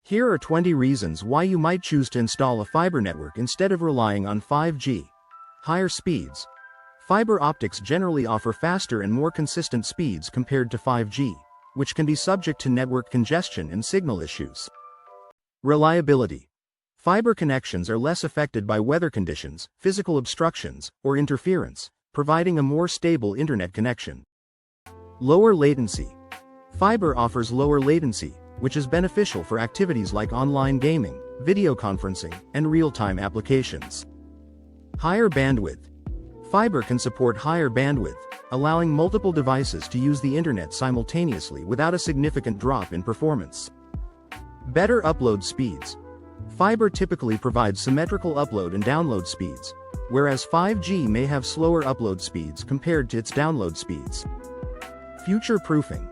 Here are 20 reasons why you might choose to install a fiber network instead of relying on 5G. Higher speeds. Fiber optics generally offer faster and more consistent speeds compared to 5G, which can be subject to network congestion and signal issues. Reliability. Fiber connections are less affected by weather conditions, physical obstructions, or interference, providing a more stable internet connection. Lower latency. Fiber offers lower latency, which is beneficial for activities like online gaming, video conferencing, and real-time applications. Higher bandwidth. Fiber can support higher bandwidth, allowing multiple devices to use the internet simultaneously without a significant drop in performance. Better upload speeds. Fiber typically provides symmetrical upload and download speeds, whereas 5G may have slower upload speeds compared to its download speeds. Future-proofing.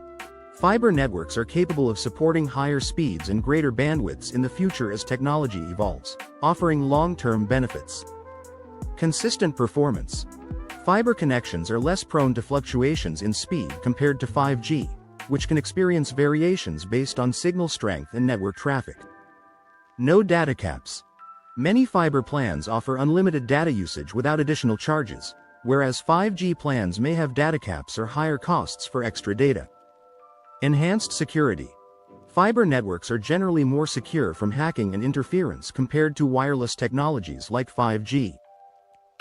Fiber networks are capable of supporting higher speeds and greater bandwidths in the future as technology evolves, offering long-term benefits. Consistent performance. Fiber connections are less prone to fluctuations in speed compared to 5G, which can experience variations based on signal strength and network traffic. No data caps. Many fiber plans offer unlimited data usage without additional charges, whereas 5G plans may have data caps or higher costs for extra data. Enhanced security. Fiber networks are generally more secure from hacking and interference compared to wireless technologies like 5G.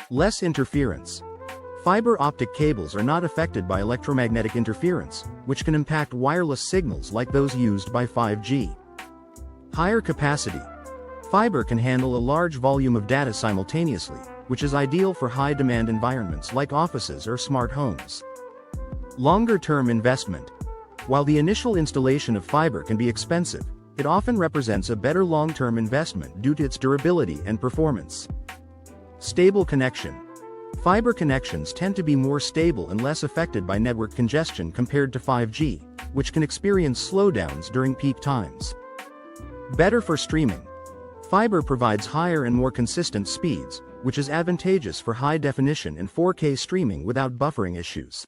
Less interference. Fiber optic cables are not affected by electromagnetic interference, which can impact wireless signals like those used by 5G. Higher capacity. Fiber can handle a large volume of data simultaneously, which is ideal for high-demand environments like offices or smart homes. Longer-term investment. While the initial installation of fiber can be expensive, it often represents a better long-term investment due to its durability and performance. Stable connection. Fiber connections tend to be more stable and less affected by network congestion compared to 5G, which can experience slowdowns during peak times. Better for streaming. Fiber provides higher and more consistent speeds, which is advantageous for high-definition and 4K streaming without buffering issues.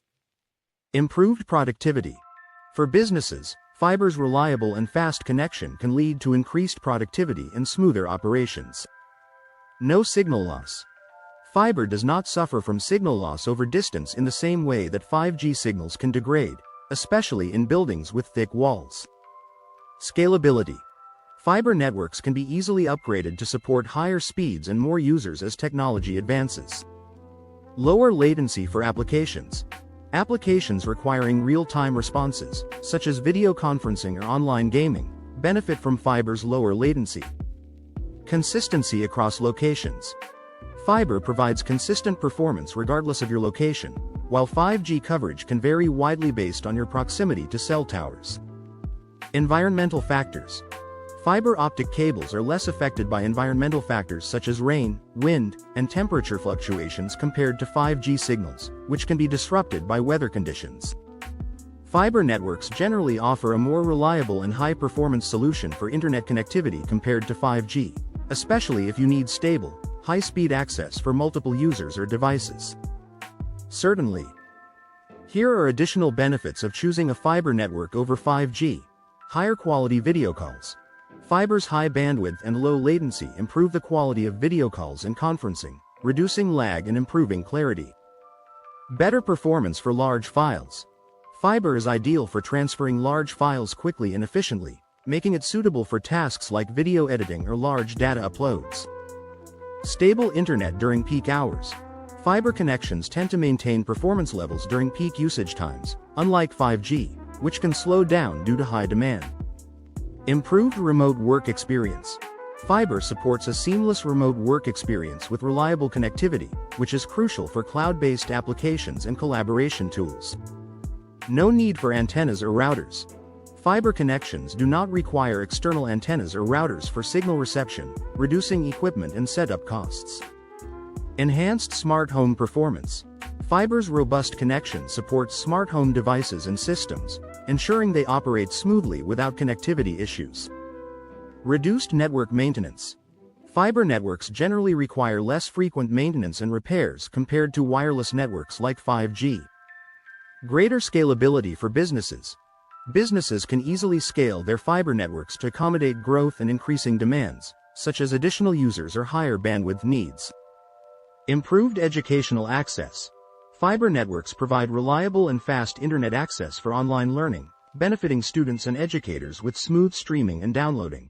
Improved productivity. For businesses, fiber's reliable and fast connection can lead to increased productivity and smoother operations. No signal loss. Fiber does not suffer from signal loss over distance in the same way that 5G signals can degrade, especially in buildings with thick walls. Scalability. Fiber networks can be easily upgraded to support higher speeds and more users as technology advances. Lower latency for applications. Applications requiring real-time responses, such as video conferencing or online gaming, benefit from fiber's lower latency. Consistency across locations. Fiber provides consistent performance regardless of your location, while 5G coverage can vary widely based on your proximity to cell towers. Environmental factors. Fiber optic cables are less affected by environmental factors such as rain, wind, and temperature fluctuations compared to 5G signals, which can be disrupted by weather conditions. Fiber networks generally offer a more reliable and high-performance solution for internet connectivity compared to 5G, especially if you need stable, high-speed access for multiple users or devices. Certainly. Here are additional benefits of choosing a fiber network over 5G. Higher quality video calls. Fiber's high bandwidth and low latency improve the quality of video calls and conferencing, reducing lag and improving clarity. Better performance for large files. Fiber is ideal for transferring large files quickly and efficiently, making it suitable for tasks like video editing or large data uploads. Stable internet during peak hours. Fiber connections tend to maintain performance levels during peak usage times, unlike 5G, which can slow down due to high demand. Improved remote work experience. Fiber supports a seamless remote work experience with reliable connectivity, which is crucial for cloud-based applications and collaboration tools. No need for antennas or routers. Fiber connections do not require external antennas or routers for signal reception, reducing equipment and setup costs. Enhanced smart home performance. Fiber's robust connection supports smart home devices and systems, ensuring they operate smoothly without connectivity issues. Reduced network maintenance. Fiber networks generally require less frequent maintenance and repairs compared to wireless networks like 5G. Greater scalability for businesses. Businesses can easily scale their fiber networks to accommodate growth and increasing demands, such as additional users or higher bandwidth needs. Improved educational access. Fiber networks provide reliable and fast internet access for online learning, benefiting students and educators with smooth streaming and downloading.